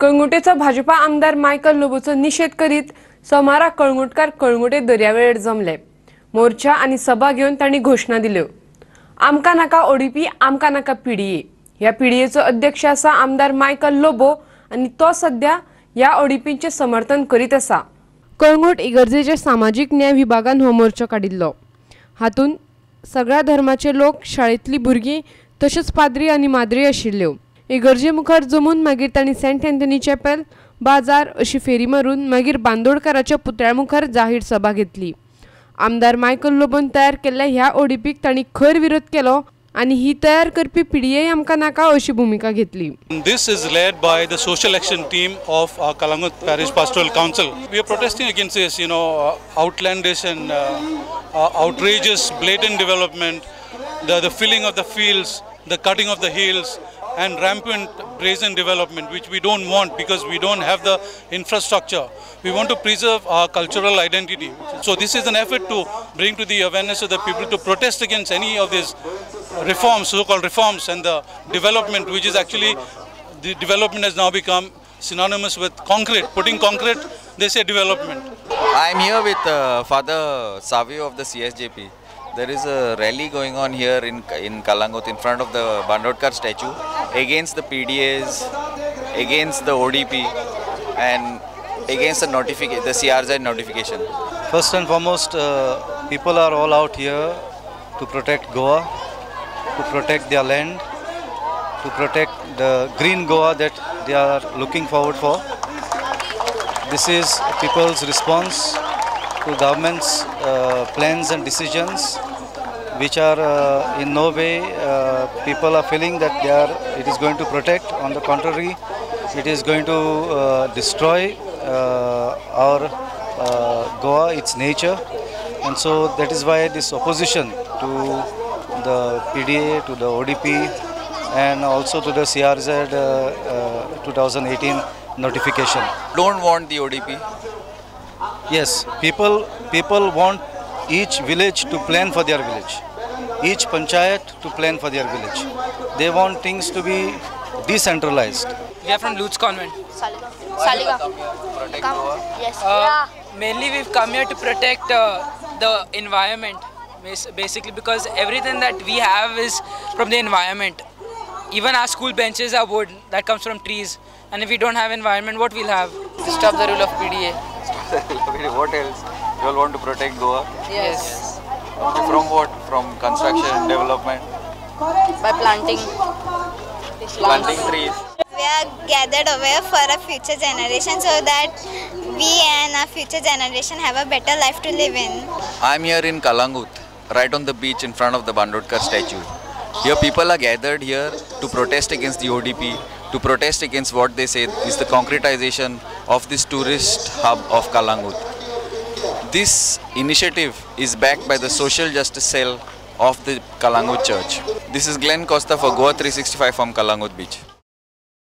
कळंगुटेचो भाजपा आमदार मायकल लोबोचो निषेध करीत सोमारा कळंगुटकार कळंगुटे दर्यावेळेर जमले। मोर्चा आनी सभा घेवन तांणी घोषणा दिल्यो। आमकां नाका ओडीपी, आमकां नाका पीडीए। ह्या पीडीएचो अध्यक्ष आसा आमदार मायकल लोबो आनी तो सध्या ह्या ओडीपींचे समर्थन करीत आसा। कळंगुट इगर्जेच्या सामाजीक न्याय विभागान हो मोर्चो काडिल्लो। हातून सगळ्या धर्माचे लोक, शाळेंतली भुरगीं तशेंच पाद्री आनी माद्री आशिल्ल्यो। इगर्जे मुखार जमून मागीर तांणी सेंट अँथनी चॅपेल, बाजार अशी फेरी मारून मागीर बांदोडकाराच्या पुतळ्या मुखार जाहीर सभा घेतली। आमदार मायकल लोबोन तयार केल्ल्या ह्या ओडीपीक तांणी खर विरोध केलो आनी ही तयार करपी पीडीए आमकां नाका अशी भूमिका घेतली। This is led by the social action team of our Kalangut Parish Pastoral Council. We are protesting against this, outlandish and outrageous, blatant development, the filling of the fields, the cutting of the hills, and rampant brazen development, which we don't want because we don't have the infrastructure. We want to preserve our cultural identity. So this is an effort to bring to the awareness of the people to protest against any of these reforms, so-called reforms, and the development, which is actually, the development has now become synonymous with concrete. Putting concrete, they say development. I am here with Father Savio of the CSJP. There is a rally going on here in Kalangut in front of the Bandodkar statue against the PDAs, against the ODP, and against the CRZ notification. First and foremost, people are all out here to protect Goa, to protect their land, to protect the green Goa that they are looking forward for. This is people's response to government's plans and decisions, which are in no way people are feeling that it is going to protect. On the contrary, it is going to destroy our Goa, its nature, and so that is why this opposition to the PDA, to the ODP, and also to the CRZ 2018 notification. Don't want the ODP. Yes, people want each village to plan for their village, each panchayat to plan for their village. They want things to be decentralized. We are from Lutz Convent. Saliga. Yes. Mainly we've come here to protect the environment, basically, because everything that we have is from the environment. Even our school benches are wood that comes from trees, and if we don't have environment, what we'll have? To stop the rule of PDA. What else? You all want to protect Goa? Yes. Okay, from what? From construction, development? By planting trees. We are gathered over for a future generation so that we and our future generation have a better life to live in. I am here in Kalangut, right on the beach in front of the Bandodkar statue. Here people are gathered here to protest against the ODP, to protest against what they say is the concretization of this tourist hub of Kalangut. This initiative is backed by the social justice cell of the Kalangut Church. This is Glenn Costa for Goa 365 from Kalangut Beach.